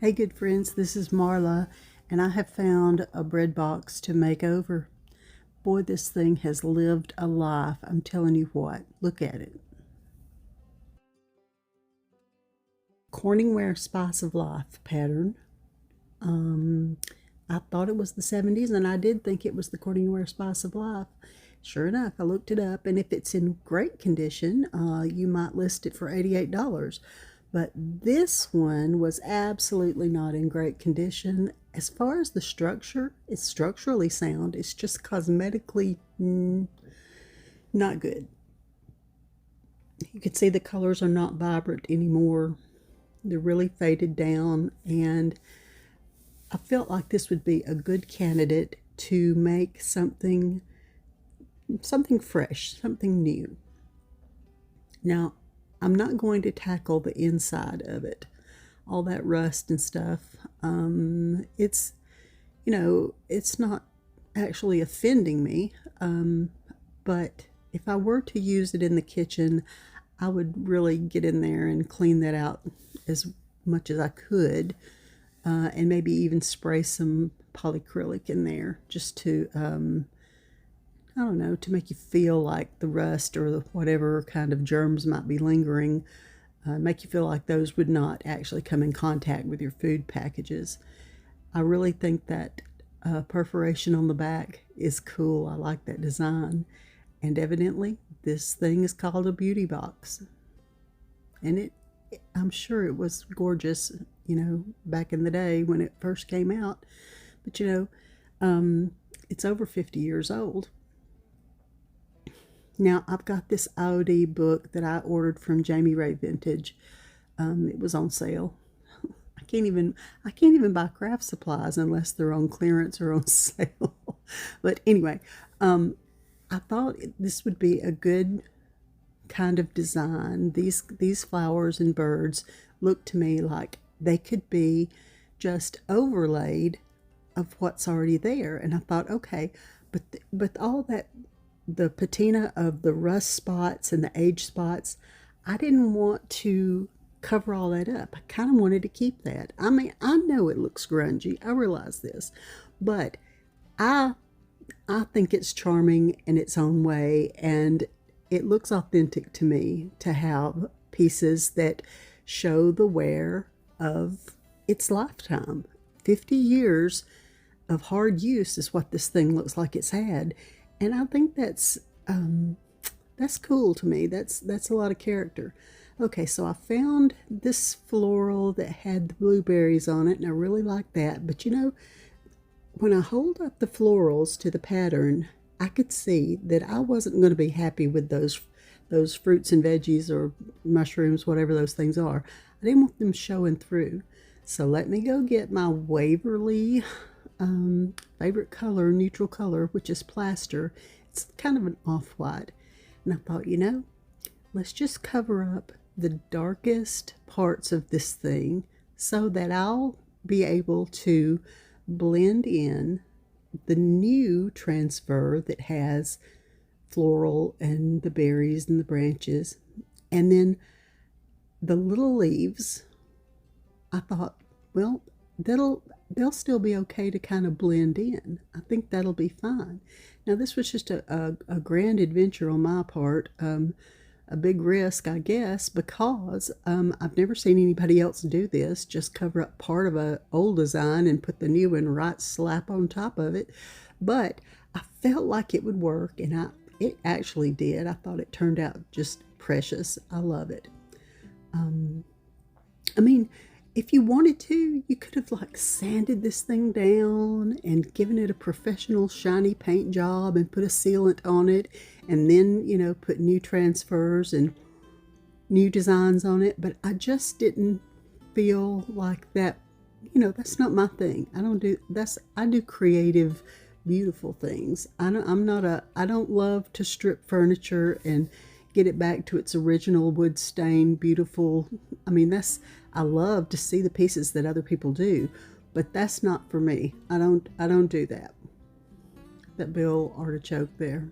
Hey good friends, this is Marla, and I have found a bread box to make over. Boy, this thing has lived a life. I'm telling you what, look at it. Corningware Spice of Life pattern. I thought it was the 70s, and I did think it was the Corningware Spice of Life. Sure enough, I looked it up, and if it's in great condition, you might list it for $88. But this one was absolutely not in great condition. As far as the structure, it's structurally sound. It's just cosmetically not good. You can see the colors are not vibrant anymore. They're really faded down, and I felt like this would be a good candidate to make something fresh, something new. Now, I'm not going to tackle the inside of it, all that rust and stuff. It's not actually offending me, but if I were to use it in the kitchen, I would really get in there and clean that out as much as I could, and maybe even spray some polyacrylic in there just to I don't know, to make you feel like the rust or whatever kind of germs might be lingering, make you feel like those would not actually come in contact with your food packages. I really think that perforation on the back is cool. I like that design. And evidently, this thing is called a beauty box. And I'm sure it was gorgeous, back in the day when it first came out. But, it's over 50 years old. Now, I've got this Audi book that I ordered from Jamie Ray Vintage. It was on sale. I can't even buy craft supplies unless they're on clearance or on sale. But anyway, I thought this would be a good kind of design. These flowers and birds look to me like they could be just overlaid of what's already there. And I thought, okay, but all that, the patina of the rust spots and the age spots, I didn't want to cover all that up. I kind of wanted to keep that. I mean, I know it looks grungy. I realize this, but I think it's charming in its own way, and it looks authentic to me to have pieces that show the wear of its lifetime. 50 years of hard use is what this thing looks like it's had. And I think that's cool to me. That's a lot of character. Okay, so I found this floral that had the blueberries on it, and I really like that. But when I hold up the florals to the pattern, I could see that I wasn't going to be happy with those fruits and veggies or mushrooms, whatever those things are. I didn't want them showing through. So let me go get my Waverly favorite color, neutral color, which is plaster. It's kind of an off-white. And I thought, let's just cover up the darkest parts of this thing so that I'll be able to blend in the new transfer that has floral and the berries and the branches. And then the little leaves, I thought, well, they'll still be okay to kind of blend in. I think that'll be fine. Now, this was just a grand adventure on my part, a big risk, I guess, because I've never seen anybody else do this, just cover up part of an old design and put the new one right slap on top of it. But I felt like it would work, and it actually did. I thought it turned out just precious. I love it. I mean, if you wanted to, you could have sanded this thing down and given it a professional shiny paint job and put a sealant on it, and then, put new transfers and new designs on it. But I just didn't feel like that. That's not my thing. I do creative, beautiful things. I don't love to strip furniture and get it back to its original wood stained, beautiful. I mean, I love to see the pieces that other people do, but that's not for me. I don't do that. That bill artichoke there.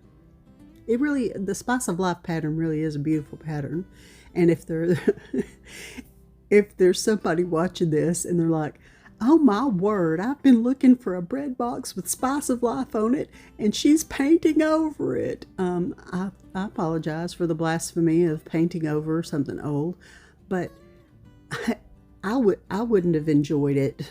The Spice of Life pattern really is a beautiful pattern. And if if there's somebody watching this and they're like, oh my word, I've been looking for a bread box with Spice of Life on it and she's painting over it. I apologize for the blasphemy of painting over something old, but I wouldn't have enjoyed it.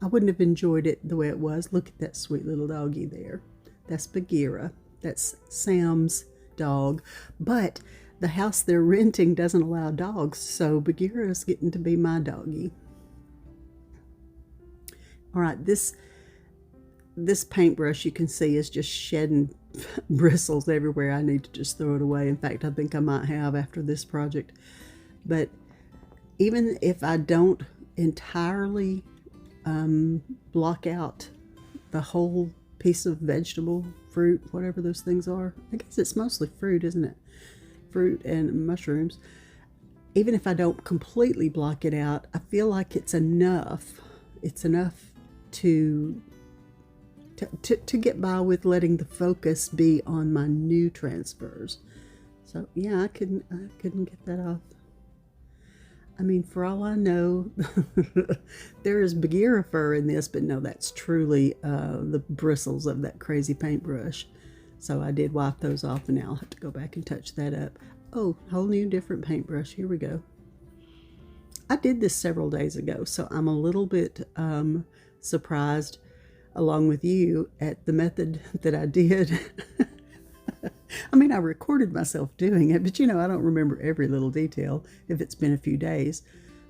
I wouldn't have enjoyed it the way it was. Look at that sweet little doggy there. That's Bagheera. That's Sam's dog. But the house they're renting doesn't allow dogs, so Bagheera is getting to be my doggy. All right, this paintbrush you can see is just shedding bristles everywhere. I need to just throw it away. In fact, I think I might have after this project. But even if I don't entirely block out the whole piece of vegetable, fruit, whatever those things are. I guess it's mostly fruit, isn't it? Fruit and mushrooms. Even if I don't completely block it out, I feel like it's enough. It's enough to get by with letting the focus be on my new transfers. So yeah, I couldn't get that off. I mean, for all I know, there is Bagheera fur in this, but no, that's truly the bristles of that crazy paintbrush. So I did wipe those off, and now I'll have to go back and touch that up. Oh, whole new different paintbrush. Here we go. I did this several days ago, so I'm a little bit surprised, along with you, at the method that I did. I mean, I recorded myself doing it, but I don't remember every little detail if it's been a few days,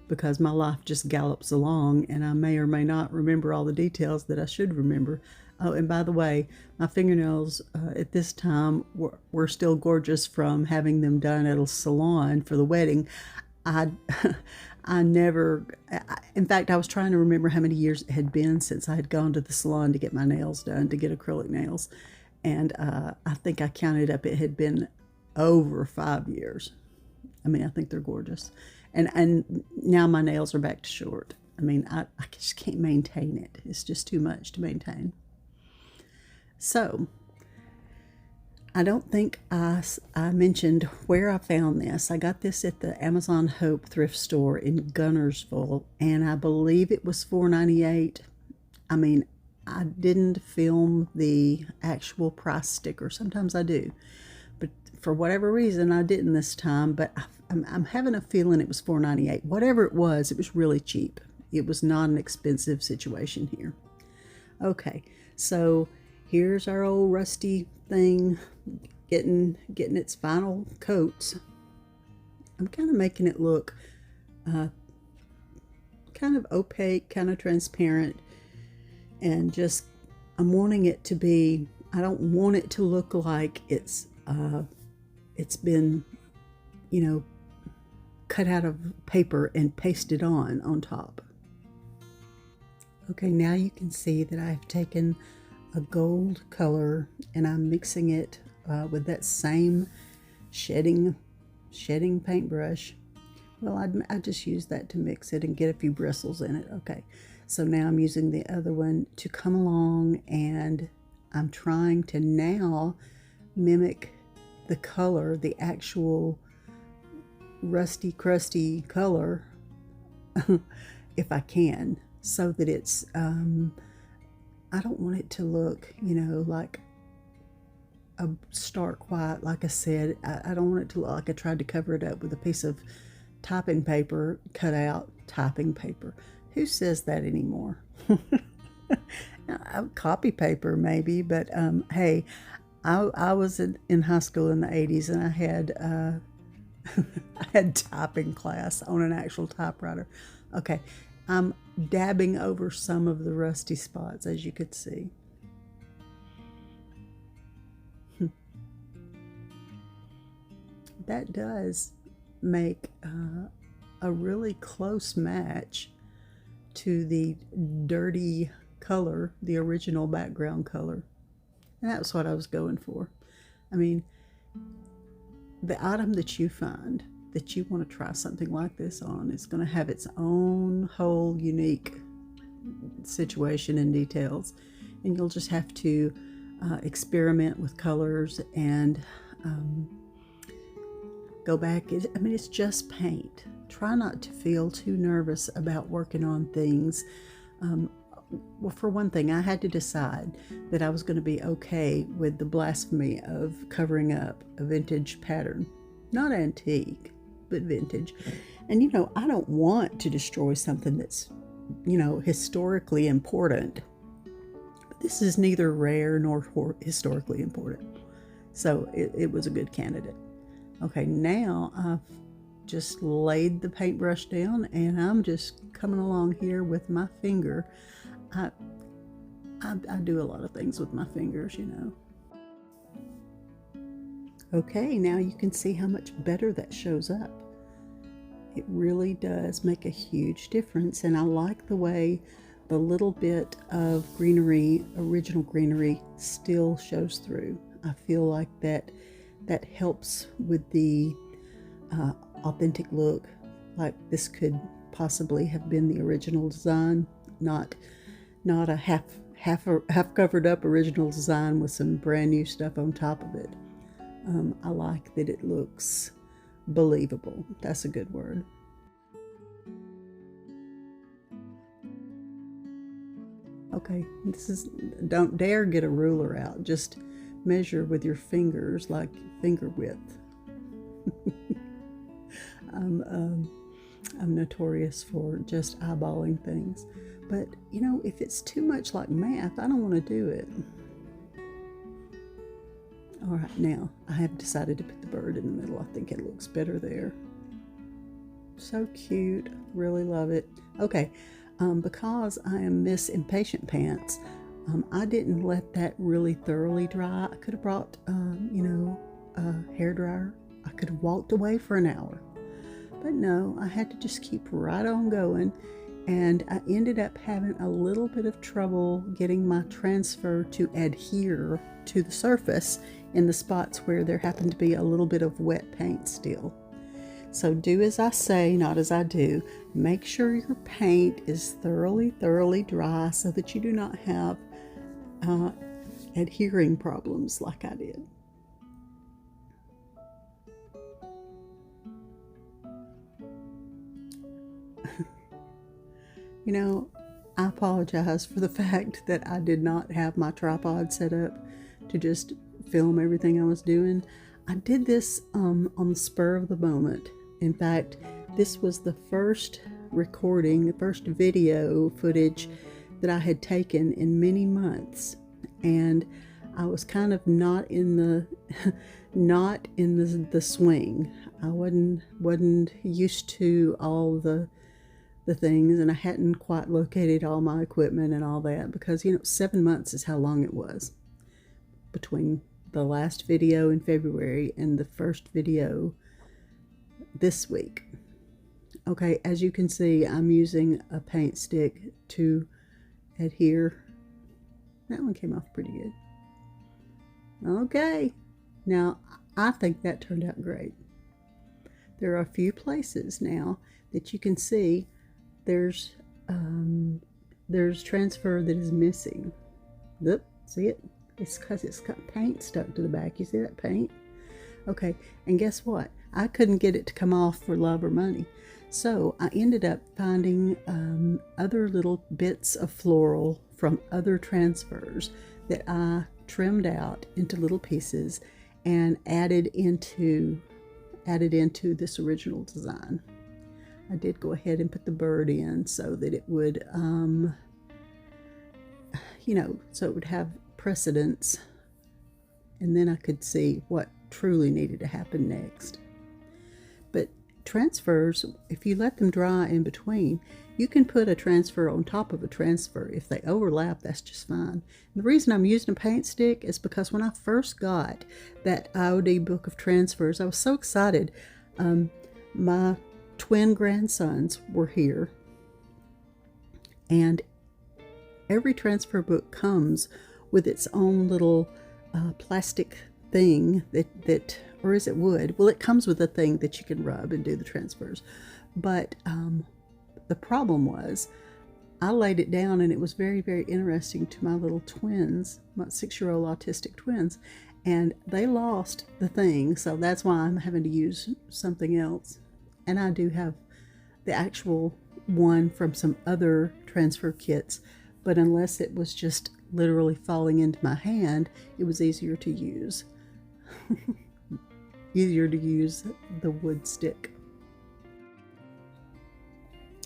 because my life just gallops along and I may or may not remember all the details that I should remember. Oh, and by the way, my fingernails at this time were still gorgeous from having them done at a salon for the wedding. I never, in fact, I was trying to remember how many years it had been since I had gone to the salon to get my nails done, to get acrylic nails. And I think I counted up, it had been over 5 years. I mean, I think they're gorgeous. And now my nails are back to short. I mean, I just can't maintain it. It's just too much to maintain. So, I don't think I mentioned where I found this. I got this at the Amazon Hope thrift store in Gunnersville, and I believe it was $4.98. I mean, I didn't film the actual price sticker. Sometimes I do, but for whatever reason I didn't this time. But I'm having a feeling it was $4.98. Whatever it was really cheap. It was not an expensive situation here. Okay, so here's our old rusty thing getting its final coats. I'm kind of making it look kind of opaque, kind of transparent. And just, I'm wanting it to be, I don't want it to look like it's been, cut out of paper and pasted on top. Okay, now you can see that I've taken a gold color and I'm mixing it with that same shedding paintbrush. Well, I just use that to mix it and get a few bristles in it. Okay. So now I'm using the other one to come along, and I'm trying to now mimic the color, the actual rusty, crusty color, if I can, so that it's, I don't want it to look, like a stark white. Like I said, I don't want it to look like I tried to cover it up with a piece of typing paper, cut out typing paper. Who says that anymore? Copy paper maybe, but hey, I was in high school in the 80s, and I had typing class on an actual typewriter. Okay, I'm dabbing over some of the rusty spots, as you could see. That does make a really close match to the dirty color, the original background color. And that's what I was going for. I mean, the item that you find that you want to try something like this on is going to have its own whole unique situation and details. And you'll just have to experiment with colors and go back. I mean, it's just paint. try not to feel too nervous about working on things. Well, for one thing, I had to decide that I was going to be okay with the blasphemy of covering up a vintage pattern. Not antique, but vintage. And I don't want to destroy something that's, historically important. But this is neither rare nor historically important. So it was a good candidate. Okay, now I've just laid the paintbrush down and I'm just coming along here with my finger. I do a lot of things with my fingers, Okay, now you can see how much better that shows up. It really does make a huge difference, and I like the way the little bit of greenery, original greenery, still shows through. I feel like that helps with the authentic look. Like this could possibly have been the original design, not a half covered up original design with some brand new stuff on top of it. I like that it looks believable. That's a good word. Okay, don't dare get a ruler out. Just measure with your fingers, like finger width. I'm notorious for just eyeballing things. But, if it's too much like math, I don't want to do it. All right, now I have decided to put the bird in the middle. I think it looks better there. So cute. Really love it. Okay, because I am Miss Impatient Pants, I didn't let that really thoroughly dry. I could have brought, a hairdryer. I could have walked away for an hour. But no, I had to just keep right on going. And I ended up having a little bit of trouble getting my transfer to adhere to the surface in the spots where there happened to be a little bit of wet paint still. So do as I say, not as I do. Make sure your paint is thoroughly dry so that you do not have adhering problems like I did. I apologize for the fact that I did not have my tripod set up to just film everything I was doing. I did this on the spur of the moment. In fact, this was the first recording, the first video footage that I had taken in many months, and I was kind of not in the swing. I wasn't used to all the things, and I hadn't quite located all my equipment and all that, because 7 months is how long it was between the last video in February and the first video this week. Okay, as you can see, I'm using a paint stick to adhere. That one came off pretty good. Okay, now I think that turned out great. There are a few places now that you can see there's transfer that is missing. Look, see it? It's because it's got paint stuck to the back. You see that paint? Okay, and guess what? I couldn't get it to come off for love or money. So I ended up finding other little bits of floral from other transfers that I trimmed out into little pieces and added into this original design. I did go ahead and put the bird in so that it would, so it would have precedence, and then I could see what truly needed to happen next. But transfers, if you let them dry in between, you can put a transfer on top of a transfer. If they overlap, that's just fine. And the reason I'm using a paint stick is because when I first got that IOD book of transfers, I was so excited. My twin grandsons were here, and every transfer book comes with its own little plastic thing that or is it wood? Well, it comes with a thing that you can rub and do the transfers. But the problem was I laid it down, and it was very, very interesting to my little twins, my 6-year-old autistic twins, and they lost the thing. So that's why I'm having to use something else. And I do have the actual one from some other transfer kits, but unless it was just literally falling into my hand, it was easier to use. Easier to use the wood stick.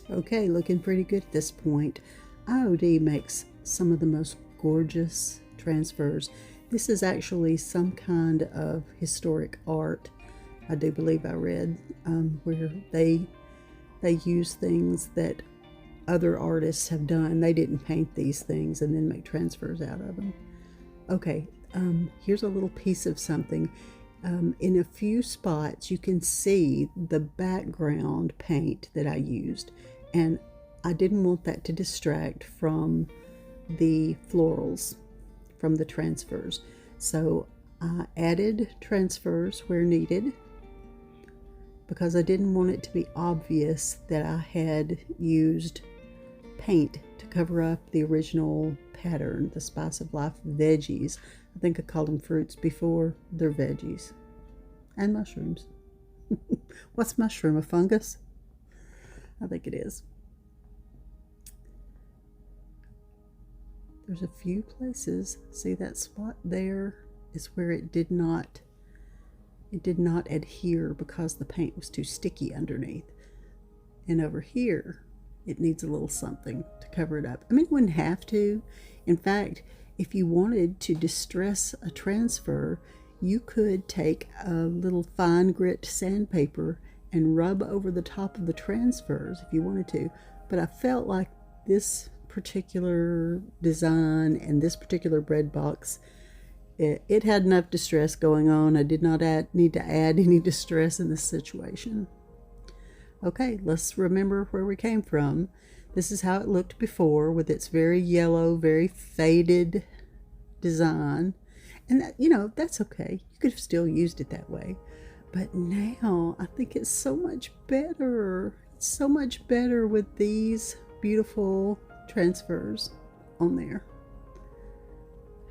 Okay, looking pretty good at this point. IOD makes some of the most gorgeous transfers. This is actually some kind of historic art. I do believe I read where they use things that other artists have done. They didn't paint these things and then make transfers out of them. Okay, here's a little piece of something. In a few spots you can see the background paint that I used, and I didn't want that to distract from the florals, from the transfers. So I added transfers where needed because I didn't want it to be obvious that I had used paint to cover up the original pattern, the Spice of Life veggies. I think I called them fruits before. They're veggies. And mushrooms. What's mushroom? A fungus? I think it is. There's a few places. See that spot there is where it did not adhere because the paint was too sticky underneath. And over here, it needs a little something to cover it up. I mean, it wouldn't have to. In fact, if you wanted to distress a transfer, you could take a little fine grit sandpaper and rub over the top of the transfers if you wanted to. But I felt like this particular design and this particular bread box, it had enough distress going on. I did not need to add any distress in this situation. Okay, let's remember where we came from. This is how it looked before with its very yellow, very faded design. And that, you know, that's okay. You could have still used it that way. But now I think it's so much better. It's so much better with these beautiful transfers on there.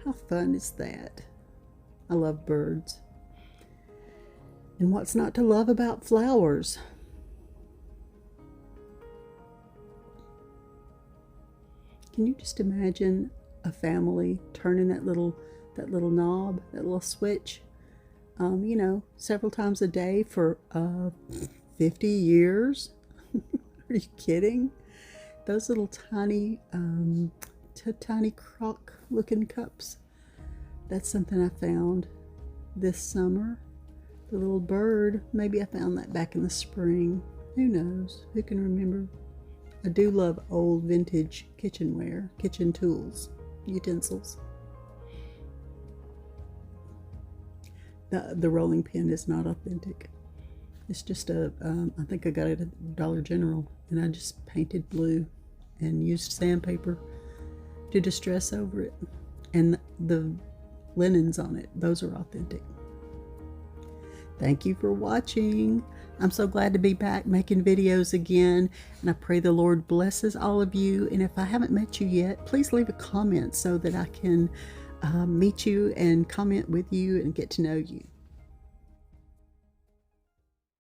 How fun is that? I love birds. And what's not to love about flowers? Can you just imagine a family turning that little knob, that little switch, you know, several times a day for 50 years? Are you kidding? Those little tiny crock looking cups. That's something I found this summer. The little bird, maybe I found that back in the spring. Who knows? Who can remember? I do love old vintage kitchenware, kitchen tools, utensils. The rolling pin is not authentic. It's just I think I got it at Dollar General, and I just painted blue and used sandpaper to distress over it. And the linens on it, those are authentic. Thank you for watching. I'm so glad to be back making videos again, and I pray the Lord blesses all of you. And if I haven't met you yet, please leave a comment so that I can meet you and comment with you and get to know you.